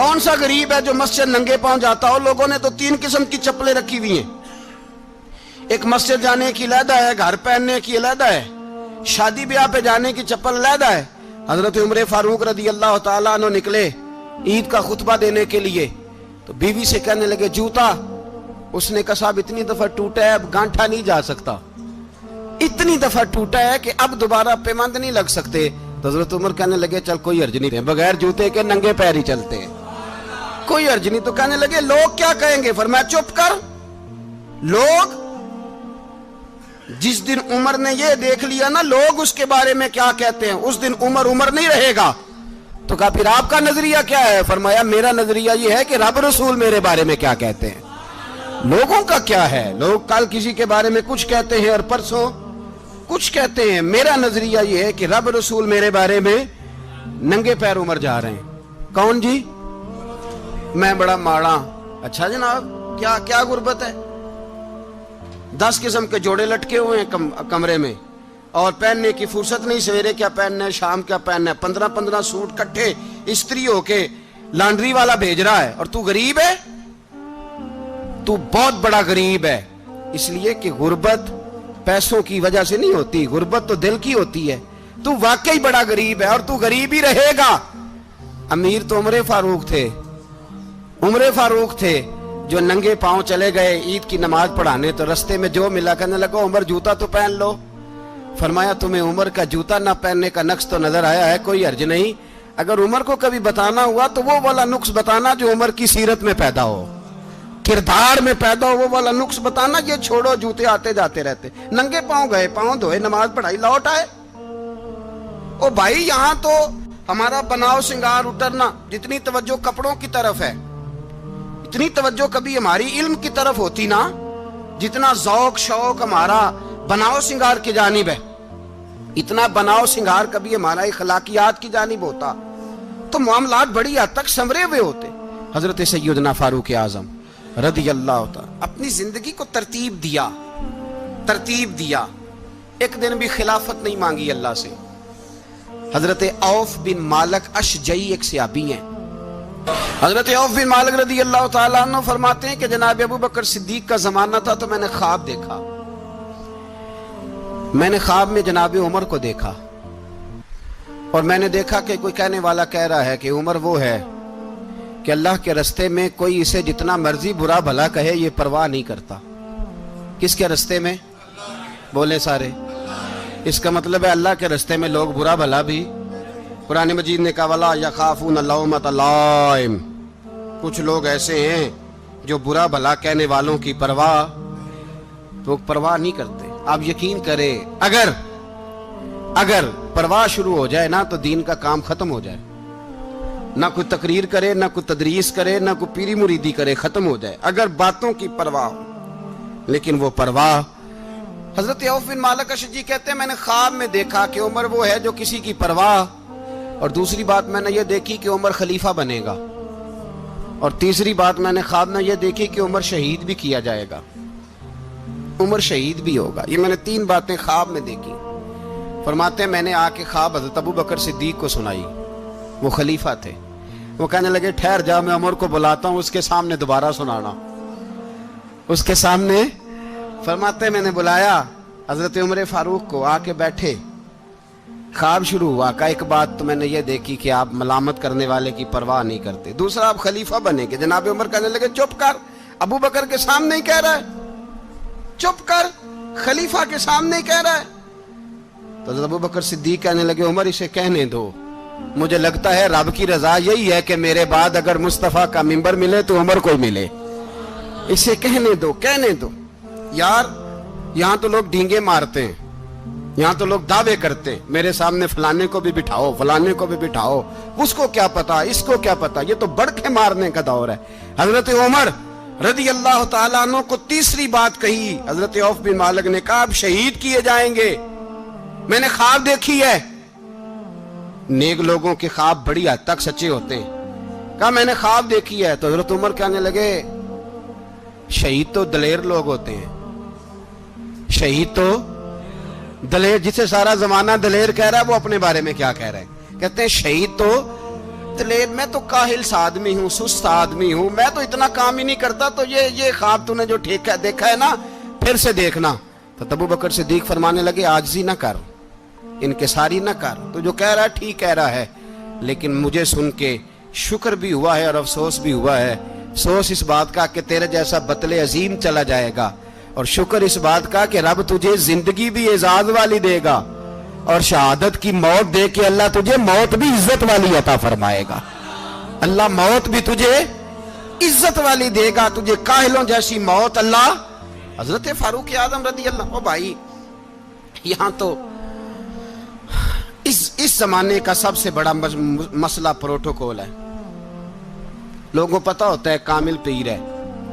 کون سا غریب ہے جو مسجد ننگے پاؤں جاتا ہو؟ لوگوں نے تو 3 قسم کی چپلیں رکھی ہوئی ہیں، ایک مسجد جانے کی علیحدہ ہے، گھر پہننے کی علیحدہ ہے، شادی بیاہ پہ جانے کی چپل علیحدہ ہے۔ حضرت عمر فاروق رضی اللہ تعالیٰ عنہ نکلے عید کا خطبہ دینے کے لیے، تو بیوی سے کہنے لگے جوتا، اس نے کہا صاحب اتنی دفعہ ٹوٹا ہے اب گانٹھا نہیں جا سکتا، اتنی دفعہ ٹوٹا ہے کہ اب دوبارہ پیمند نہیں لگ سکتے۔ تو حضرت عمر کہنے لگے چل کوئی حرج نہیں، بغیر جوتے کے ننگے پیر ہی چلتے ہیں، کوئی حرج نہیں۔ تو کہنے لگے لوگ کیا کہیں گے؟ فرمایا چپ کر، لوگ جس دن عمر نے یہ دیکھ لیا نا لوگ اس کے بارے میں کیا کہتے ہیں، اس دن عمر عمر نہیں رہے گا۔ تو کہا پھر آپ کا نظریہ کیا ہے؟ فرمایا میرا نظریہ یہ ہے کہ رب رسول میرے بارے میں کیا کہتے ہیں، لوگوں کا کیا ہے؟ لوگ کل کسی کے بارے میں کچھ کہتے ہیں اور پرسوں کچھ کہتے ہیں، میرا نظریہ یہ ہے کہ رب رسول میرے بارے میں ننگے پیر عمر جا رہے ہیں۔ کون جی؟ میں بڑا ماڑا۔ اچھا جناب، کیا کیا غربت ہے؟ 10 قسم کے جوڑے لٹکے ہوئے ہیں کمرے میں، اور پہننے کی فرصت نہیں، سویرے کیا پہننا ہے، شام کیا پہننا ہے، 15 سوٹ کٹھے استری ہو کے لانڈری والا بھیج رہا ہے، اور تو غریب ہے، تو بہت بڑا غریب ہے۔ اس لیے کہ غربت پیسوں کی وجہ سے نہیں ہوتی، غربت تو دل کی ہوتی ہے۔ تو واقعی بڑا غریب ہے اور تو غریب ہی رہے گا۔ امیر تو عمر فاروق تھے، عمر فاروق تھے جو ننگے پاؤں چلے گئے عید کی نماز پڑھانے، تو رستے میں جو ملا کہنے لگا عمر جوتا تو پہن لو۔ فرمایا تمہیں عمر کا جوتا نہ پہننے کا نقص تو نظر آیا ہے، کوئی حرج نہیں، اگر عمر کو کبھی بتانا ہوا تو وہ والا نقص بتانا جو عمر کی سیرت میں پیدا ہو، کردار میں پیدا ہو، وہ والا نقص بتانا، یہ چھوڑو جوتے آتے جاتے رہتے۔ ننگے پاؤں گئے، پاؤں دھوئے، نماز پڑھائی، لوٹ آئے۔ او بھائی یہاں تو ہمارا بناؤ سنگار اترنا، جتنی توجہ کپڑوں کی طرف ہے اتنی توجہ کبھی ہماری علم کی طرف ہوتی نا، جتنا ذوق شوق ہمارا بناؤ سنگار کی جانب ہے، اتنا بناؤ سنگار کبھی ہمارا اخلاقیات کی جانب ہوتا تو معاملات بڑی حد تک سنورے ہوئے ہوتے۔ حضرت سیدنا فاروق اعظم رضی اللہ تعالی اپنی زندگی کو ترتیب دیا، ایک دن بھی خلافت نہیں مانگی اللہ سے۔ حضرت عوف بن مالک اشجعی ایک صحابی ہیں، حضرت عوف بن مالک رضی اللہ تعالیٰ عنہ فرماتے ہیں کہ جناب ابو بکر صدیق کا زمانہ تھا تو میں نے خواب دیکھا، میں نے خواب میں جناب عمر کو دیکھا، اور میں نے دیکھا کہ کوئی کہنے والا کہہ رہا ہے کہ عمر وہ ہے کہ اللہ کے رستے میں کوئی اسے جتنا مرضی برا بھلا کہے یہ پرواہ نہیں کرتا۔ کس کے رستے میں؟ بولے سارے۔ اس کا مطلب ہے اللہ کے رستے میں لوگ برا بھلا بھی، قرآن مجید نے کہا وَلَا يَخَافُونَ لَوْمَةَ لَائِمٍ، کچھ لوگ ایسے ہیں جو برا بھلا کہنے والوں کی پرواہ نہیں کرتے۔ آپ یقین کریں اگر پرواہ شروع ہو جائے نا تو دین کا کام ختم ہو جائے، نہ کوئی تقریر کرے، نہ کوئی تدریس کرے، نہ کوئی پیری مریدی کرے، ختم ہو جائے اگر باتوں کی پرواہ ہو۔ لیکن وہ پرواہ، حضرت عوف بن مالک اشجعی کہتے ہیں میں نے خواب میں دیکھا کہ عمر وہ ہے جو کسی کی پرواہ، اور دوسری بات میں نے یہ دیکھی کہ عمر خلیفہ بنے گا، اور تیسری بات میں نے خواب میں یہ دیکھی کہ عمر شہید بھی کیا جائے گا، عمر شہید بھی ہوگا۔ یہ میں نے 3 باتیں خواب میں دیکھی۔ فرماتے ہیں میں نے آ کے خواب حضرت ابو بکر صدیق کو سنائی، وہ خلیفہ تھے، وہ کہنے لگے ٹھہر جا میں عمر کو بلاتا ہوں، اس کے سامنے دوبارہ سنانا، اس کے سامنے۔ فرماتے ہیں میں نے بلایا حضرت عمر فاروق کو، آ کے بیٹھے، خواب شروع ہوا۔ کہا ایک بات تو میں نے یہ دیکھی کہ آپ ملامت کرنے والے کی پرواہ نہیں کرتے، دوسرا آپ خلیفہ بنے گے۔ جناب عمر کہنے لگے چپ کر، ابو بکر کے سامنے ہی کہہ رہا ہے، چپ کر، خلیفہ کے سامنے ہی کہہ رہا ہے۔ تو حضرت ابو بکر صدیق کہنے لگے عمر اسے کہنے دو، مجھے لگتا ہے رب کی رضا یہی ہے کہ میرے بعد اگر مصطفیٰ کا منبر ملے تو عمر کو ملے، اسے کہنے دو۔ یار یہاں تو لوگ ڈینگے مارتے ہیں، یہاں تو لوگ دعوے کرتے ہیں میرے سامنے فلانے کو بھی بٹھاؤ، فلانے کو بھی بٹھاؤ، اس کو کیا پتا، اس کو کیا پتا، یہ تو بڑکے مارنے کا دور ہے۔ حضرت عمر رضی اللہ تعالیٰ عنہ کو تیسری بات کہی، حضرت عوف بن مالک نے کہا اب شہید کیے جائیں گے، میں نے خواب دیکھی ہے۔ نیک لوگوں کے خواب بڑی حد تک سچے ہوتے ہیں۔ کہا میں نے خواب دیکھی ہے۔ تو حضرت عمر کہنے لگے شہید تو دلیر لوگ ہوتے ہیں، شہید تو دلیر، جسے سارا زمانہ دلیر کہہ رہا ہے وہ اپنے بارے میں کیا کہہ رہے ہیں؟ کہتے ہیں شہید تو دلیر میں تو کاہل سا آدمی ہوں، سست آدمی ہوں، میں تو اتنا کام ہی نہیں کرتا، تو یہ خواب تو نے جو دیکھا ہے نا پھر سے دیکھنا۔ تو ابو بکر صدیق فرمانے لگے عاجزی نہ کر، انکساری نہ کر، تو جو کہہ رہا ہے ٹھیک کہہ رہا ہے، لیکن مجھے سن کے شکر بھی ہوا ہے اور افسوس بھی ہوا ہے۔ افسوس اس بات کا کہ تیرے جیسا بطل عظیم چلا جائے گا، اور شکر اس بات کا کہ رب تجھے زندگی بھی اعزاز والی دے گا، اور شہادت کی موت دے کے اللہ تجھے موت بھی عزت والی عطا فرمائے گا۔ اللہ موت بھی تجھے عزت والی دے گا، تجھے کاہلوں جیسی موت اللہ۔ حضرت فاروق اعظم رضی اللہ، او بھائی یہاں تو اس زمانے کا سب سے بڑا مسئلہ پروٹوکول ہے۔ لوگوں کو پتا ہوتا ہے کامل پیر ہے،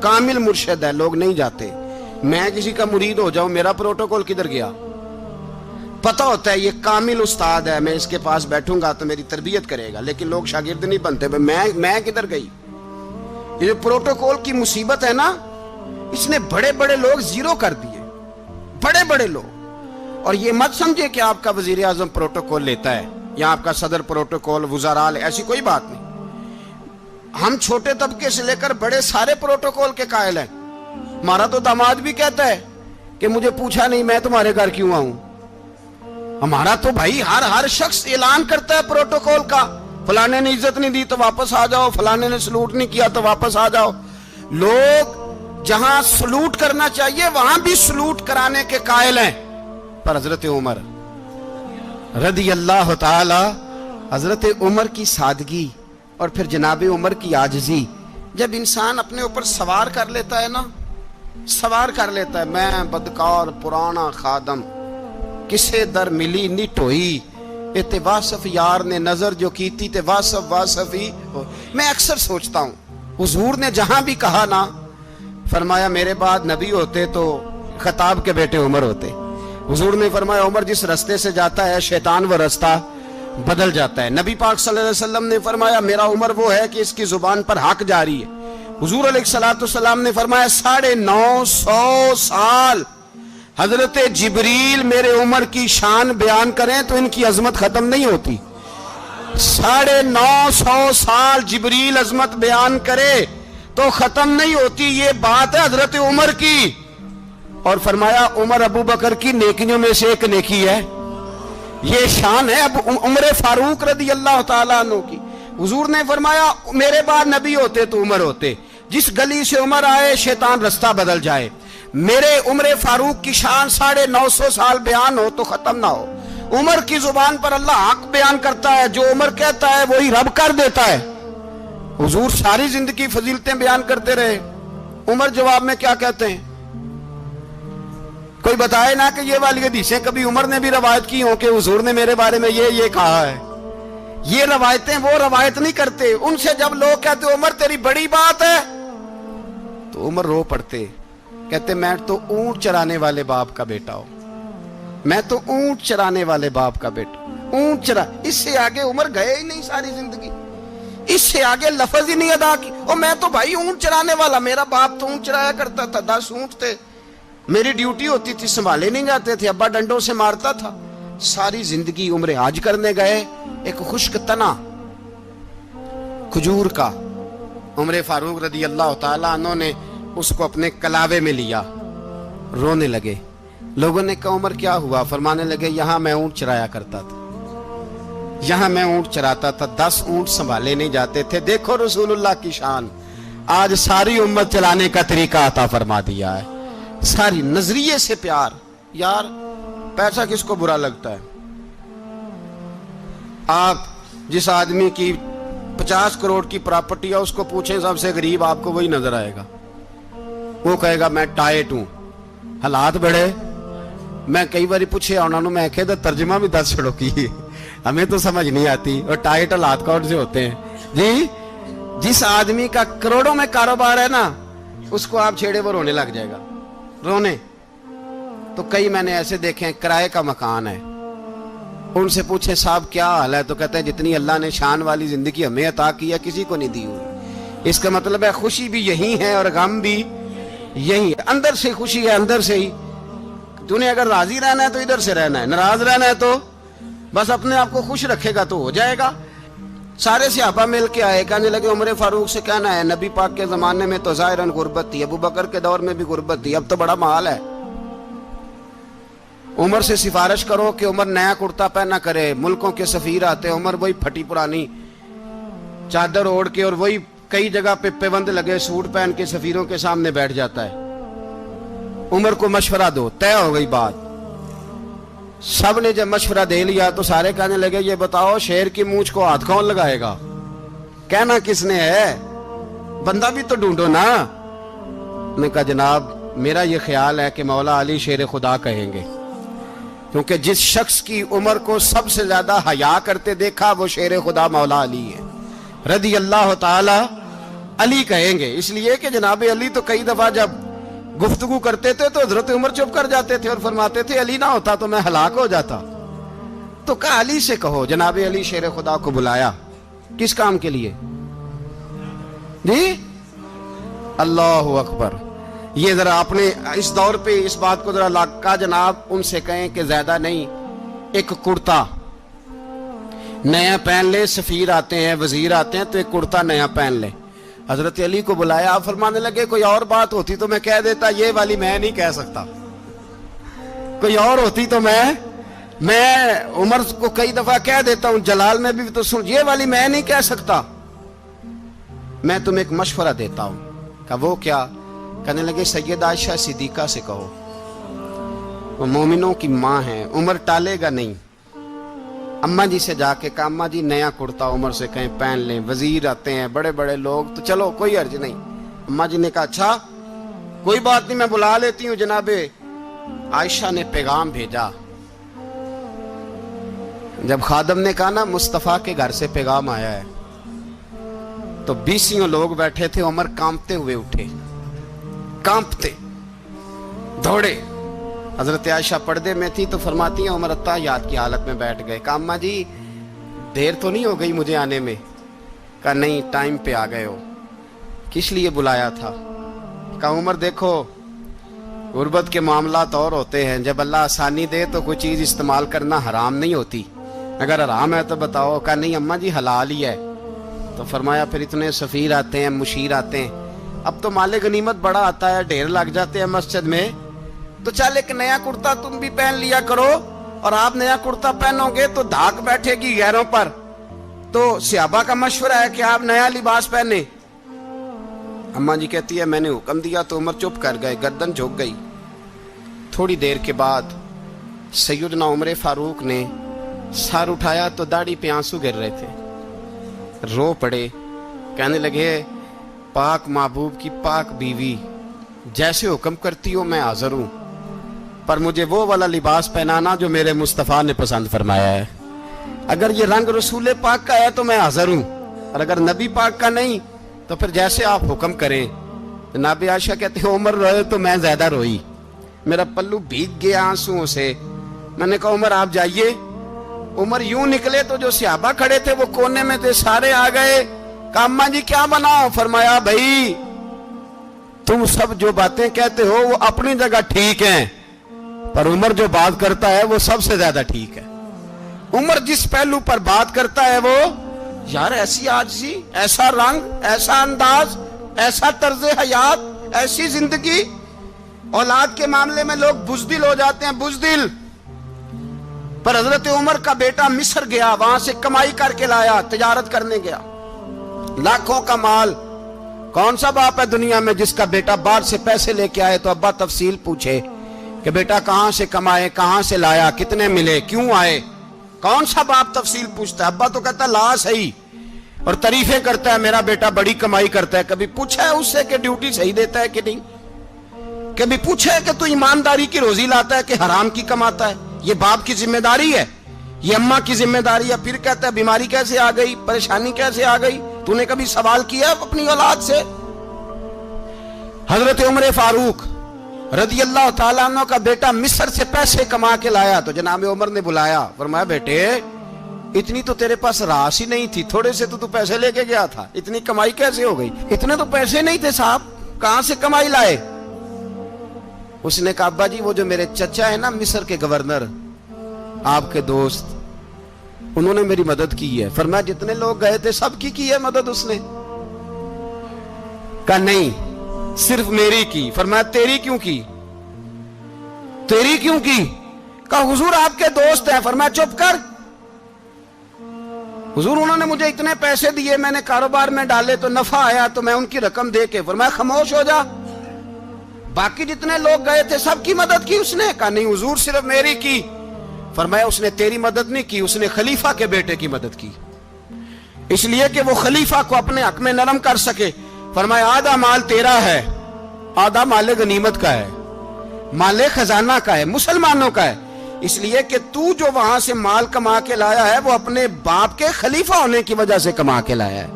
کامل مرشد ہے، لوگ نہیں جاتے۔ میں کسی کا مرید ہو جاؤں، میرا پروٹوکول کدھر گیا؟ پتا ہوتا ہے یہ کامل استاد ہے، میں اس کے پاس بیٹھوں گا تو میری تربیت کرے گا، لیکن لوگ شاگرد نہیں بنتے۔ میں کدھر گئی؟ یہ جو پروٹوکول کی مصیبت ہے نا، اس نے بڑے بڑے لوگ زیرو کر دیے، بڑے بڑے لوگ۔ اور یہ مت سمجھے کہ آپ کا وزیر اعظم پروٹوکول لیتا ہے یا آپ کا صدر پروٹوکول، وزراء، ایسی کوئی بات نہیں۔ ہم چھوٹے طبقے سے لے کر بڑے سارے پروٹوکول کے قائل ہیں۔ ہمارا تو داماد بھی کہتا ہے کہ مجھے پوچھا نہیں میں تمہارے گھر کیوں آؤں۔ ہمارا تو بھائی ہر شخص اعلان کرتا ہے پروٹوکول کا، فلانے نے عزت نہیں دی تو واپس آ جاؤ، فلانے نے سلوٹ نہیں کیا تو واپس آ جاؤ۔ لوگ جہاں سلوٹ کرنا چاہیے وہاں بھی سلوٹ کرانے کے قائل ہیں۔ پر حضرت عمر رضی اللہ تعالی، حضرت عمر کی سادگی اور پھر جناب عمر کی عاجزی، جب انسان اپنے اوپر سوار کر لیتا ہے نا، سوار کر لیتا ہے، میں بدکار پرانا خادم، کسے در ملی نٹ ہوئی، تے واصف یار نے نظر جو کی تھی تے واصف ہی ہو۔ میں اکثر سوچتا ہوں حضور نے جہاں بھی کہا نا، فرمایا میرے بعد نبی ہوتے تو خطاب کے بیٹے عمر ہوتے۔ حضور نے فرمایا عمر جس رستے سے جاتا ہے شیطان وہ رستہ بدل جاتا ہے۔ نبی پاک صلی اللہ علیہ وسلم نے فرمایا میرا عمر وہ ہے کہ اس کی زبان پر حق جاری ہے۔ حضور علیہ السلام نے فرمایا 950 سال حضرت جبریل میرے عمر کی شان بیان کریں تو ان کی عظمت ختم نہیں ہوتی۔ 950 سال جبریل عظمت بیان کرے تو ختم نہیں ہوتی۔ یہ بات ہے حضرت عمر کی، اور فرمایا عمر ابو بکر کی نیکیوں میں سے ایک نیکی ہے۔ یہ شان ہے اب عمر فاروق رضی اللہ تعالیٰ عنہ کی۔ حضور نے فرمایا میرے بعد نبی ہوتے تو عمر ہوتے، جس گلی سے عمر آئے شیطان رستہ بدل جائے۔ میرے عمر فاروق کی شان 950 سال بیان ہو تو ختم نہ ہو۔ عمر کی زبان پر اللہ حق بیان کرتا ہے، جو عمر کہتا ہے وہی رب کر دیتا ہے۔ حضور ساری زندگی فضیلتیں بیان کرتے رہے، عمر جواب میں کیا کہتے ہیں؟ کوئی بتائے نا کہ یہ والی حدیثیں کبھی عمر نے بھی روایت کی ہوں کہ حضور نے میرے بارے میں یہ کہا ہے۔ یہ روایتیں وہ روایت نہیں کرتے، ان سے جب لوگ کہتے عمر تیری بڑی بات ہے تو عمر رو پڑتے، کہتے میں تو اونٹ چرانے والے باپ کا بیٹا ہوں، میں تو اونٹ چرانے والے باپ کا بیٹا، اونٹ چرا۔ اس سے آگے عمر گئے ہی نہیں ساری زندگی، اس سے آگے لفظ ہی نہیں ادا کی۔ اور میں تو بھائی اونٹ چرانے والا، میرا باپ تو اونٹ چرایا کرتا تھا، 10 اونٹ تھے، میری ڈیوٹی ہوتی تھی، سنبھالے نہیں جاتے تھے، ابا ڈنڈوں سے مارتا تھا۔ ساری زندگی عمر حج کرنے گئے، ایک خشک تنا کھجور کا عمر فاروق رضی اللہ تعالیٰ عنہ نے اس کو اپنے کلاوے میں لیا، رونے لگے۔ لوگوں نے کہا عمر کیا ہوا؟ فرمانے لگے یہاں میں اونٹ چرایا کرتا تھا، یہاں میں اونٹ چراتا تھا، 10 اونٹ سنبھالے نہیں جاتے تھے۔ دیکھو رسول اللہ کی شان، آج ساری امت چلانے کا طریقہ عطا فرما دیا ہے، ساری نظریے سے پیار۔ یار پیسہ کس کو برا لگتا ہے؟ آپ جس آدمی کی 50 کروڑ کی پراپرٹی ہے اس کو پوچھیں سب سے غریب، آپ کو وہی نظر آئے گا۔ وہ کہے گا میں ٹائٹ ہوں، حالات بڑے۔ میں کئی باری پوچھے انہوں نے، میں کہتا ترجمہ بھی 10 چھڑو کی، ہمیں تو سمجھ نہیں آتی، اور ٹائٹ حالات کون سے ہوتے ہیں جی؟ جس آدمی کا کروڑوں میں کاروبار ہے نا، اس کو آپ چھیڑے وہ رونے لگ جائے گا، رونے۔ تو کئی میں نے ایسے دیکھے ہیں کرائے کا مکان ہے، ان سے پوچھے صاحب کیا حال ہے، تو کہتے ہیں جتنی اللہ نے شان والی زندگی ہمیں عطا کی ہے کسی کو نہیں دی ہوئی۔ اس کا مطلب ہے خوشی بھی یہی ہے اور غم بھی یہی ہے، اندر سے خوشی ہے، اندر سے ہی۔ تو نے اگر راضی رہنا ہے تو ادھر سے رہنا ہے، ناراض رہنا ہے تو بس اپنے آپ کو خوش رکھے گا تو ہو جائے گا۔ سارے صحابہ مل کے آئے، کہنے لگے عمر فاروق سے کہنا ہے نبی پاک کے زمانے میں تو ظاہراً غربت تھی، ابو بکر کے دور میں بھی غربت تھی، اب تو بڑا مال ہے، عمر سے سفارش کرو کہ عمر نیا کرتا پہنا کرے۔ ملکوں کے سفیر آتے، عمر وہی پھٹی پرانی چادر اوڑھ کے اور وہی کئی جگہ پہ پیوند لگے سوٹ پہن کے سفیروں کے سامنے بیٹھ جاتا ہے۔ عمر کو مشورہ دو، طے ہو گئی بات۔ سب نے جب مشورہ دے لیا تو سارے کہنے لگے یہ بتاؤ شیر کی مونچھ کو ہاتھ کون لگائے گا؟ کہنا کس نے ہے؟ بندہ بھی تو ڈھونڈو نا۔ نے کہا جناب میرا یہ خیال ہے کہ مولا علی شیر خدا کہیں گے، کیونکہ جس شخص کی عمر کو سب سے زیادہ حیا کرتے دیکھا وہ شیر خدا مولا علی ہے رضی اللہ تعالی علی کہیں گے، اس لیے کہ جناب علی تو کئی دفعہ جب گفتگو کرتے تھے تو حضرت عمر چپ کر جاتے تھے اور فرماتے تھے علی نہ ہوتا تو میں ہلاک ہو جاتا۔ تو کہا علی سے کہو۔ جناب علی شیر خدا کو بلایا، کس کام کے لیے؟ جی اللہ اکبر۔ یہ ذرا آپ نے اس دور پہ اس بات کو ذرا کہا جناب ان سے کہیں کہ زیادہ نہیں، ایک کرتا نیا پہن لے، سفیر آتے ہیں وزیر آتے ہیں تو ایک کرتا نیا پہن لے۔ حضرت علی کو بلایا، آپ فرمانے لگے کوئی اور بات ہوتی تو میں کہہ دیتا، یہ والی میں نہیں کہہ سکتا، کوئی اور ہوتی تو میں عمر کو کئی دفعہ کہہ دیتا ہوں، جلال میں بھی تو سن، یہ والی میں نہیں کہہ سکتا، میں تمہیں ایک مشورہ دیتا ہوں۔ کہا وہ کیا؟ کہنے لگے سید عائشہ صدیقہ سے کہو، وہ مومنوں کی ماں ہیں، عمر ٹالے گا نہیں۔ اماں جی سے جا کے کہا اماں جی نیا کرتا عمر سے کہیں پہن لیں، وزیر آتے ہیں بڑے بڑے لوگ تو چلو کوئی حرج نہیں۔ اماں جی نے کہا اچھا کوئی بات نہیں میں بلا لیتی ہوں۔ جناب عائشہ نے پیغام بھیجا، جب خادم نے کہا نا مصطفیٰ کے گھر سے پیغام آیا ہے تو 20 لوگ بیٹھے تھے، عمر کانپتے ہوئے اٹھے، کانپتے دوڑے۔ حضرت عائشہ پردے میں تھی تو فرماتی ہیں عمر اتحیات کی حالت میں بیٹھ گئے۔ کہا اماں جی دیر تو نہیں ہو گئی مجھے آنے میں؟ کہا نہیں ٹائم پہ آ گئے ہو۔ کس لیے بلایا تھا؟ کہا عمر دیکھو غربت کے معاملات اور ہوتے ہیں، جب اللہ آسانی دے تو کوئی چیز استعمال کرنا حرام نہیں ہوتی، اگر حرام ہے تو بتاؤ۔ کہا نہیں اماں جی حلال ہی ہے۔ تو فرمایا پھر اتنے سفیر آتے ہیں مشیر آتے ہیں، اب تو مال غنیمت بڑا آتا ہے، ڈھیر لگ جاتے ہیں مسجد میں، تو چل ایک نیا کرتا تم بھی پہن لیا کرو، اور آپ نیا کرتا پہنو گے تو دھاک بیٹھے گی غیروں پر۔ تو صحابہ کا مشورہ ہے کہ آپ نیا لباس پہنے۔ اماں جی کہتی ہے میں نے حکم دیا تو عمر چپ کر گئے، گردن جھک گئی۔ تھوڑی دیر کے بعد سیدنا عمر فاروق نے سر اٹھایا تو داڑھی پہ آنسو گر رہے تھے، رو پڑے، کہنے لگے پاک محبوب کی پاک بیوی جیسے حکم کرتی ہو میں حاضر ہوں، پر مجھے وہ والا لباس پہنانا جو میرے مصطفیٰ نے پسند فرمایا ہے، اگر یہ رنگ رسول پاک کا ہے تو میں حاضر ہوں، اور اگر نبی پاک کا نہیں تو پھر جیسے آپ حکم کریں۔ جناب عائشہ کہتے ہیں عمر روئے تو میں زیادہ روئی، میرا پلو بھیگ گیا آنسوؤں سے۔ میں نے کہا عمر آپ جائیے۔ عمر یوں نکلے تو جو صحابہ کھڑے تھے وہ کونے میں تھے، سارے آ گئے۔ کہا اماں جی کیا بناؤ؟ فرمایا بھائی تم سب جو باتیں کہتے ہو وہ اپنی جگہ ٹھیک ہیں، پر عمر جو بات کرتا ہے وہ سب سے زیادہ ٹھیک ہے۔ عمر جس پہلو پر بات کرتا ہے وہ یار ایسی عاجزی، ایسا رنگ، ایسا انداز، ایسا طرز حیات، ایسی زندگی۔ اولاد کے معاملے میں لوگ بزدل ہو جاتے ہیں، بزدل، پر حضرت عمر کا بیٹا مصر گیا، وہاں سے کمائی کر کے لایا، تجارت کرنے گیا، لاکھوں کا مال۔ کون سا باپ ہے دنیا میں جس کا بیٹا باہر سے پیسے لے کے آئے تو ابا تفصیل پوچھے کہ بیٹا کہاں سے کمائے، کہاں سے لایا، کتنے ملے، کیوں آئے؟ کون سا باپ تفصیل پوچھتا ہے؟ ابا تو کہتا ہے لا صحیح، اور تعریفیں کرتا ہے میرا بیٹا بڑی کمائی کرتا ہے۔ کبھی پوچھا ہے اس سے کہ ڈیوٹی صحیح دیتا ہے کہ نہیں؟ کبھی پوچھا ہے کہ تو ایمانداری کی روزی لاتا ہے کہ حرام کی کماتا ہے؟ یہ باپ کی ذمہ داری ہے، یہ اماں کی ذمہ داری ہے۔ پھر کہتا ہے بیماری کیسے آ گئی، پریشانی کیسے آ گئی؟ تو نے کبھی سوال کیا اپنی اولاد سے؟ حضرت عمر فاروق رضی اللہ تعالیٰ عنہ کا بیٹا مصر سے پیسے کما کے لایا تو جناب عمر نے بلایا، فرمایا بیٹے اتنی تو تیرے پاس راس ہی نہیں تھی، تھوڑے سے تو پیسے لے کے گیا تھا، اتنی کمائی کیسے ہو گئی؟ اتنے تو پیسے نہیں تھے صاحب، کہاں سے کمائی لائے؟ اس نے کہا ابا جی وہ جو میرے چچا ہے نا مصر کے گورنر، آپ کے دوست، انہوں نے میری مدد کی ہے. فرمایا جتنے لوگ گئے تھے سب کی ہے مدد اس نے؟ کہا نہیں صرف میری کی. فرمایا تیری کیوں کی؟ تیری کیوں کی؟ کہا حضور آپ کے دوست ہیں. فرمایا چپ کر حضور انہوں نے مجھے اتنے پیسے دیے, میں نے کاروبار میں ڈالے تو نفع آیا تو میں ان کی رقم دے کے. فرمایا خاموش ہو جا, باقی جتنے لوگ گئے تھے سب کی مدد کی اس نے؟ کہا نہیں حضور صرف میری کی. فرمایا اس نے تیری مدد نہیں کی, اس نے خلیفہ کے بیٹے کی مدد کی, اس لیے کہ وہ خلیفہ کو اپنے حق میں نرم کر سکے. فرمایا آدھا مال تیرا ہے, آدھا مال غنیمت کا ہے, مال خزانہ کا ہے, مسلمانوں کا ہے, اس لیے کہ تو جو وہاں سے مال کما کے لایا ہے وہ اپنے باپ کے خلیفہ ہونے کی وجہ سے کما کے لایا ہے,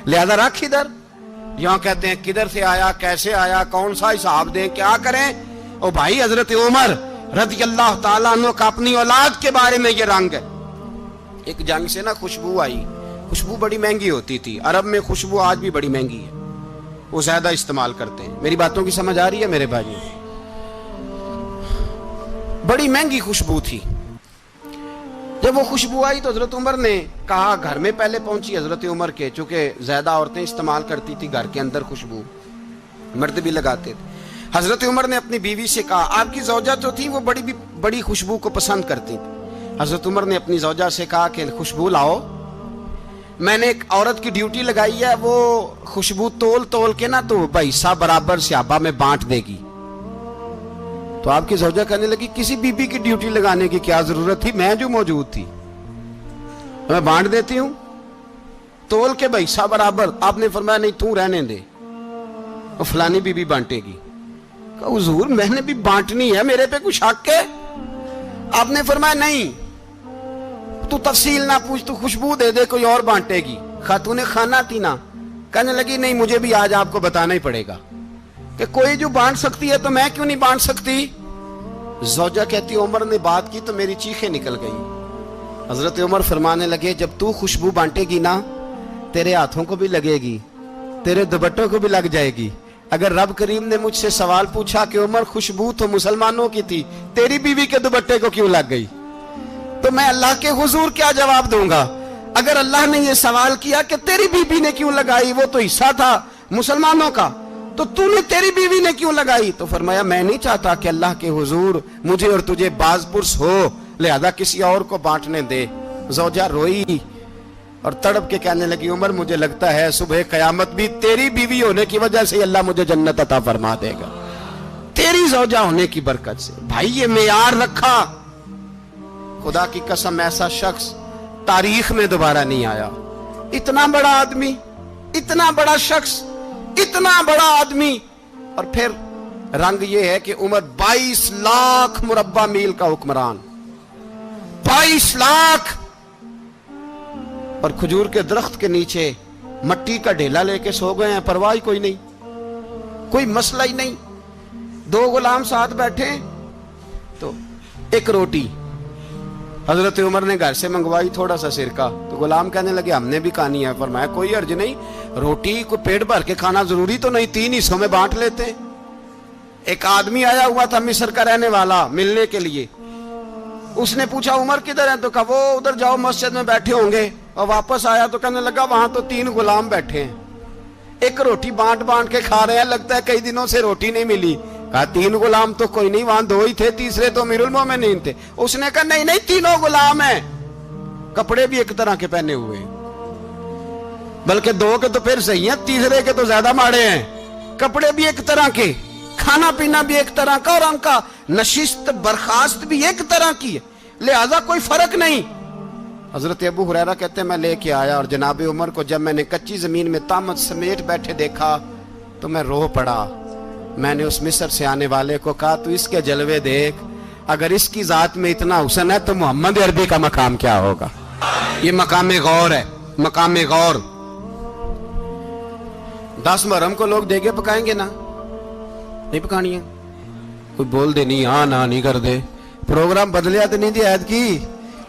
لہذا رکھ ادھر. یہاں کہتے ہیں کدھر سے آیا, کیسے آیا, کون سا حساب دیں, کیا کریں؟ او بھائی حضرت عمر رضی اللہ تعالیٰ عنہ کا اپنی اولاد کے بارے میں یہ رنگ ہے. ایک جنگ سے نا خوشبو آئی, خوشبو بڑی مہنگی ہوتی تھی, عرب میں خوشبو آج بھی بڑی مہنگی ہے, وہ زیادہ استعمال کرتے ہیں. میری باتوں کی سمجھ آ رہی ہے میرے بھائی؟ بڑی مہنگی خوشبو تھی. جب وہ خوشبو آئی تو حضرت عمر نے کہا, گھر میں پہلے پہنچی حضرت عمر کے, چونکہ زیادہ عورتیں استعمال کرتی تھی گھر کے اندر خوشبو, مرد بھی لگاتے تھے. حضرت عمر نے اپنی بیوی سے کہا, آپ کی زوجہ جو تھی وہ بڑی خوشبو کو پسند کرتی تھی. حضرت عمر نے اپنی زوجہ سے کہا کہ خوشبو لاؤ, میں نے ایک عورت کی ڈیوٹی لگائی ہے, وہ خوشبو تول کے نا تو حصہ برابر صحابہ میں بانٹ دے گی. تو آپ کی زوجہ کہنے لگی کسی بی بی کی ڈیوٹی لگانے کی کیا ضرورت تھی, میں جو موجود تھی میں بانٹ دیتی ہوں تول کے حصہ برابر. آپ نے فرمایا نہیں تو رہنے دے, اور فلانی بی بی بانٹے گی. کہا حضور میں نے بھی بانٹنی ہے, میرے پہ کچھ حق ہے؟ آپ نے فرمایا نہیں تو تفصیل نہ پوچھ, تو خوشبو دے دے, کوئی اور بانٹے گی. خاتون خانہ تھی نا, کہنے لگی نہیں مجھے بھی آج آپ کو بتانا ہی پڑے گا کہ کوئی جو بانٹ سکتی ہے تو میں کیوں نہیں بانٹ سکتی. زوجہ کہتی عمر نے بات کی تو میری چیخیں نکل گئی. حضرت عمر فرمانے لگے جب تو خوشبو بانٹے گی نا تیرے ہاتھوں کو بھی لگے گی, تیرے دوپٹوں کو بھی لگ جائے گی. اگر رب کریم نے مجھ سے سوال پوچھا کہ عمر خوشبو تو مسلمانوں کی تھی, تیری بیوی کے دوپٹے کو کیوں لگ گئی, تو میں اللہ کے حضور کیا جواب دوں گا؟ اگر اللہ نے یہ سوال کیا کہ تیری بیوی نے کیوں لگائی, وہ تو حصہ تھا مسلمانوں کا, تو تو نے تیری بیوی نے کیوں لگائی؟ تو فرمایا میں نہیں چاہتا کہ اللہ کے حضور مجھے اور تجھے باز پرس ہو, لہذا کسی اور کو بانٹنے دے. زوجہ روئی اور تڑپ کے کہنے لگی عمر مجھے لگتا ہے صبح قیامت بھی تیری بیوی ہونے کی وجہ سے اللہ مجھے جنت عطا فرما دے گا, تیری زوجہ ہونے کی برکت سے. بھائی یہ معیار رکھا, خدا کی قسم ایسا شخص تاریخ میں دوبارہ نہیں آیا. اتنا بڑا آدمی, اتنا بڑا شخص, اتنا بڑا آدمی, اور پھر رنگ یہ ہے کہ عمر 22 لاکھ مربع میل کا حکمران, 22 لاکھ, اور کھجور کے درخت کے نیچے مٹی کا ڈھیلا لے کے سو گئے ہیں, پرواہ کوئی نہیں, کوئی مسئلہ ہی نہیں. 2 غلام ساتھ بیٹھے تو ایک روٹی حضرت عمر نے گھر سے منگوائی, تھوڑا سا سرکہ, تو غلام کہنے لگے ہم نے بھی کھانی ہے. فرمایا کوئی حرج نہیں, روٹی کو پیٹ بھر کے کھانا ضروری تو نہیں, 3 حصوں میں بانٹ لیتے ہیں. ایک آدمی آیا ہوا تھا مصر کا رہنے والا ملنے کے لیے, اس نے پوچھا عمر کدھر ہیں, تو کہا وہ ادھر جاؤ مسجد میں بیٹھے ہوں گے. اور واپس آیا تو کہنے لگا وہاں تو 3 غلام بیٹھے ہیں, ایک روٹی بانٹ کے کھا رہے ہیں, لگتا ہے کئی دنوں سے روٹی نہیں ملی. کہا 3 غلام تو کوئی نہیں, وہاں 2 ہی تھے, تیسرے تو امیر المومنین تھے. اس نے کہا نہیں 3 غلام ہیں, کپڑے بھی ایک طرح کے پہنے ہوئے, بلکہ 2 کے تو پھر صحیح ہیں, تیسرے کے تو زیادہ ماڑے ہیں. کپڑے بھی ایک طرح کے, کھانا پینا بھی ایک طرح کا, اور ان کا نشست برخاست بھی ایک طرح کی ہے, لہذا کوئی فرق نہیں. حضرت ابو ہریرہ کہتے ہیں میں لے کے آیا, اور جناب عمر کو جب میں نے کچی زمین میں تامت سمیٹ بیٹھے دیکھا تو میں رو پڑا. میں نے اس مصر سے آنے والے کو کہا تو اس کے جلوے دیکھ, اگر اس کی ذات میں اتنا حسن ہے تو محمد عربی کا مقام کیا ہوگا. یہ مقام غور ہے, مقام غور. 10 محرم کو لوگ دیگے پکائیں گے نا, نہیں پکانی ہے, کوئی بول دے نہیں, ہاں نہ نہیں کر دے, پروگرام بدلیا تو نہیں دی عید کی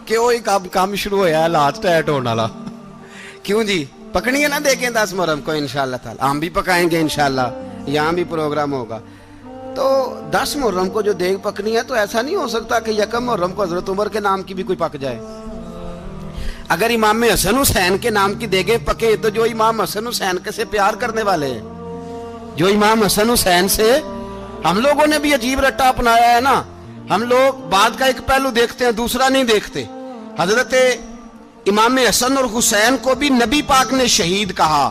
کہ وہی کام شروع ہویا ہے لات ٹائٹ ہونے والا. کیوں جی, پکنی ہے نا دیکھیں 10 محرم کو انشاءاللہ تعالی, ہم بھی پکائیں گے انشاءاللہ, یہاں بھی پروگرام ہوگا. تو 10 محرم کو جو دیگ پکنی ہے تو ایسا نہیں ہو سکتا کہ 1 محرم کو حضرت عمر کے نام کی بھی کوئی پک جائے. اگر امام حسن حسین کے نام کی دیگیں پکے تو جو امام حسن حسین سے پیار کرنے والے ہیں، جو امام حسن حسین سے، ہم لوگوں نے بھی عجیب رٹا اپنایا ہے نا، ہم لوگ بات کا ایک پہلو دیکھتے ہیں دوسرا نہیں دیکھتے۔ حضرت امام حسن اور حسین کو بھی نبی پاک نے شہید کہا،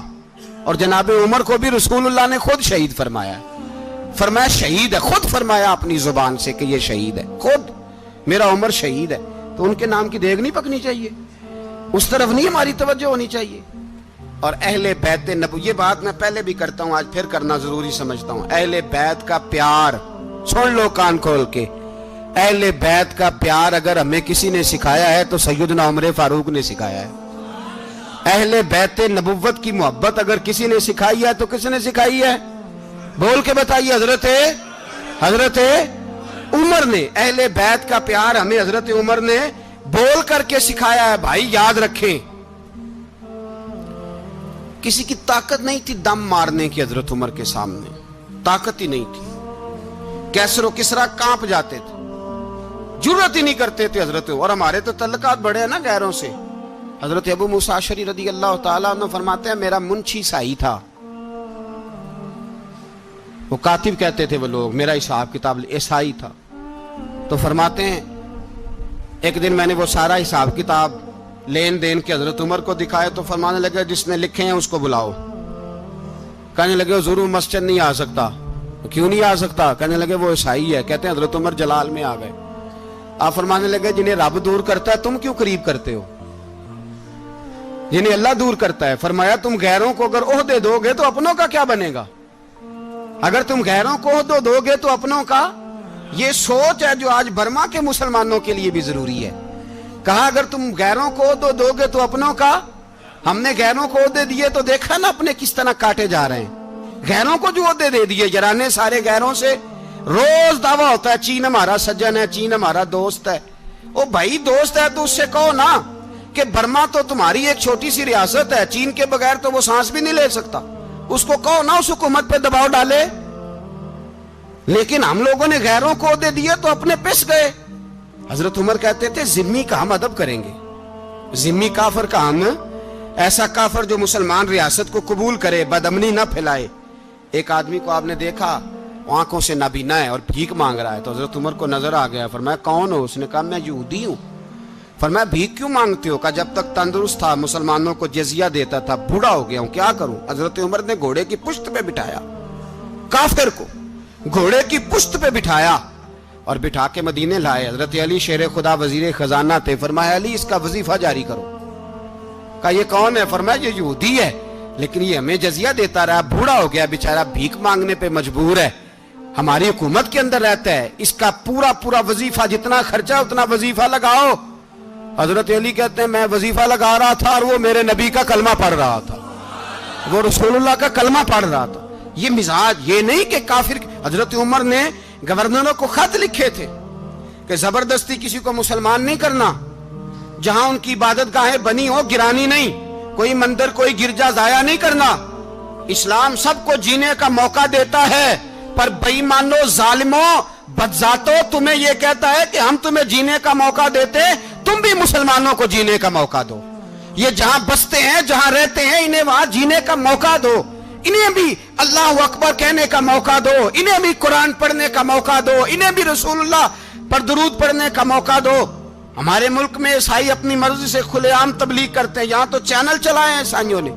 اور جناب عمر کو بھی رسول اللہ نے خود شہید فرمایا، فرمایا شہید ہے، خود فرمایا اپنی زبان سے کہ یہ شہید ہے، خود میرا عمر شہید ہے۔ تو ان کے نام کی دیگ نہیں پکنی چاہیے، اس طرف نہیں ہماری توجہ ہونی چاہیے۔ اور اہل بیت نبوت، یہ بات میں پہلے بھی کرتا ہوں، آج پھر کرنا ضروری سمجھتا ہوں، اہل بیت کا پیار، سن لو کان کھول کے، اہل بیت کا پیار اگر ہمیں کسی نے سکھایا ہے تو سیدنا عمر فاروق نے سکھایا ہے۔ اہل بیت نبوت کی محبت اگر کسی نے سکھائی ہے تو کس نے سکھائی ہے؟ بول کے بتائیے، حضرت عمر نے۔ اہل بیت کا پیار ہمیں حضرت عمر نے بول کر کے سکھایا ہے۔ بھائی یاد رکھیں، کسی کی طاقت نہیں تھی دم مارنے کی حضرت عمر کے سامنے، طاقت ہی نہیں تھی، کیسر و کسرا کانپ جاتے تھے، جرأت ہی نہیں کرتے تھے حضرت۔ اور ہمارے تو تعلقات بڑے ہیں نا غیروں سے۔ حضرت ابو موسیٰ اشعری رضی اللہ تعالیٰ عنہ فرماتے ہیں میرا منشی سائی تھا، وہ کاتب کہتے تھے وہ لوگ، میرا حساب کتاب عیسائی تھا۔ تو فرماتے ہیں ایک دن میں نے وہ سارا حساب کتاب لین دین کے حضرت عمر کو دکھائے تو فرمانے لگے جس نے لکھے ہیں اس کو بلاؤ۔ کہنے لگے حضور مسجد نہیں آ سکتا۔ کیوں نہیں آ سکتا؟ کہنے لگے وہ عیسائی ہے۔ کہتے ہیں حضرت عمر جلال میں آ گئے۔ آپ فرمانے لگے جنہیں رب دور کرتا ہے تم کیوں قریب کرتے ہو؟ جنہیں اللہ دور کرتا ہے۔ فرمایا تم غیروں کو اگر عہدے دو گے تو اپنوں کا کیا بنے گا؟ اگر تم غیروں کو عہدے دو گے تو اپنوں کا، یہ سوچ ہے جو آج برما کے مسلمانوں کے لیے بھی ضروری ہے۔ کہا اگر تم غیروں کو عہدے دو گے تو اپنوں کا۔ ہم نے غیروں کو عہدے دیے تو دیکھا نا اپنے کس طرح کاٹے جا رہے ہیں۔ غیروں کو جو عہدے دے دیے یارانے سارے غیروں سے، روز دعویٰ ہوتا ہے چین ہمارا سجن ہے، چین ہمارا دوست ہے۔ او بھائی دوست ہے تو اس سے کہو نا کہ برما تو تمہاری ایک چھوٹی سی ریاست ہے، چین کے بغیر تو وہ سانس بھی نہیں لے سکتا، اس کو کہو نا اس حکومت پہ دباؤ ڈالے۔ لیکن ہم لوگوں نے غیروں کو عہدے دیے تو اپنے پس گئے۔ حضرت عمر کہتے تھے ذمی کا ہم ادب کریں گے، ذمی کافر کا ہم، ایسا کافر جو مسلمان ریاست کو قبول کرے، بدامنی نہ پھیلائے۔ ایک آدمی کو آپ نے دیکھا آنکھوں سے نابینا ہے اور بھیک مانگ رہا ہے، تو حضرت عمر کو نظر آ گیا، فرمایا کون ہو؟ اس نے کہا میں یہودی ہوں۔ فرمایا بھیک کیوں مانگتے ہو؟ کہا جب تک تندرست تھا مسلمانوں کو جزیہ دیتا تھا، بوڑھا ہو گیا ہوں کیا کروں؟ حضرت عمر نے گھوڑے کی پشت پہ بٹھایا، کافر کو گھوڑے کی پشت پہ بٹھایا اور بٹھا کے مدینے لائے۔ حضرت علی شیر خدا وزیر خزانہ تھے، فرمایا علی اس کا وظیفہ جاری کرو۔ کہا یہ کون ہے؟ فرمایا یہ یہودی ہے لیکن یہ ہمیں جزیہ دیتا رہا، بوڑھا ہو گیا بیچارہ، بھیک مانگنے پہ مجبور ہے، ہماری حکومت کے اندر رہتا ہے، اس کا پورا وظیفہ جتنا خرچہ اتنا وظیفہ لگاؤ۔ حضرت علی کہتے ہیں میں وظیفہ لگا رہا تھا اور وہ میرے نبی کا کلمہ پڑھ رہا تھا، وہ رسول اللہ کا کلمہ پڑھ رہا تھا۔ یہ مزاج، یہ نہیں کہ کافر۔ حضرت عمر نے گورنروں کو خط لکھے تھے کہ زبردستی کسی کو مسلمان نہیں کرنا، جہاں ان کی عبادت گاہیں بنی ہو گرانی نہیں، کوئی مندر کوئی گرجا ضائع نہیں کرنا۔ اسلام سب کو جینے کا موقع دیتا ہے، پر بے ایمانو ظالموں بدذاتوں تمہیں یہ کہتا ہے کہ ہم تمہیں جینے کا موقع دیتے، تم بھی مسلمانوں کو جینے کا موقع دو۔ یہ جہاں بستے ہیں جہاں رہتے ہیں انہیں وہاں جینے کا موقع دو، انہیں بھی اللہ اکبر کہنے کا موقع دو، انہیں بھی قرآن پڑھنے کا موقع دو، انہیں بھی رسول اللہ پر درود پڑھنے کا موقع دو۔ ہمارے ملک میں عیسائی اپنی مرضی سے کھلے عام تبلیغ کرتے ہیں، یہاں تو چینل چلائے ہیں عیسائیوں نے۔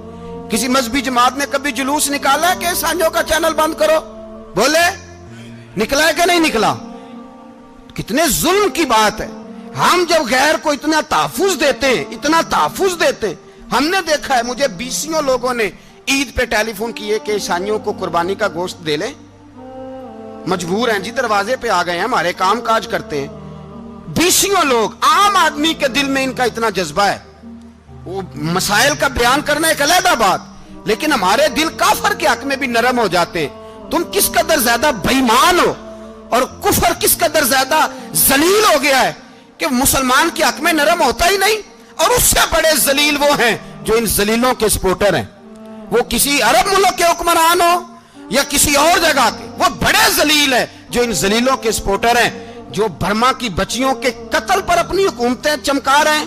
کسی مذہبی جماعت نے کبھی جلوس نکالا ہے کہ عیسائیوں کا چینل بند کرو؟ بولے نکلا ہے کہ نہیں نکلا؟ کتنے ظلم کی بات ہے۔ ہم جب غیر کو اتنا تحفظ دیتے ہیں، اتنا تحفظ دیتے ہیں، ہم نے دیکھا ہے، مجھے بیسیوں لوگوں نے عید پہ ٹیلی فون کیے کہ عیسائیوں کو قربانی کا گوشت دے لیں، مجبور ہیں جی، دروازے پہ آ گئے ہیں، ہمارے کام کاج کرتے ہیں۔ بیسیوں لوگ، عام آدمی کے دل میں ان کا اتنا جذبہ ہے، وہ مسائل کا بیان کرنا ایک علیحدہ بات، لیکن ہمارے دل کافر کے حق میں بھی نرم ہو جاتے ہیں۔ تم کس قدر زیادہ بے ایمان ہو اور کفر کس قدر زیادہ ذلیل ہو گیا ہے کہ مسلمان کے حق میں نرم ہوتا ہی نہیں۔ اور اس سے بڑے ذلیل وہ ہیں جو ان ذلیلوں کے سپورٹر ہیں، وہ کسی عرب ملک کے حکمران ہو یا کسی اور جگہ کے، وہ بڑے ذلیل ہیں جو ان ذلیلوں کے سپورٹر ہیں، جو برما کی بچیوں کے قتل پر اپنی حکومتیں چمکا رہے ہیں،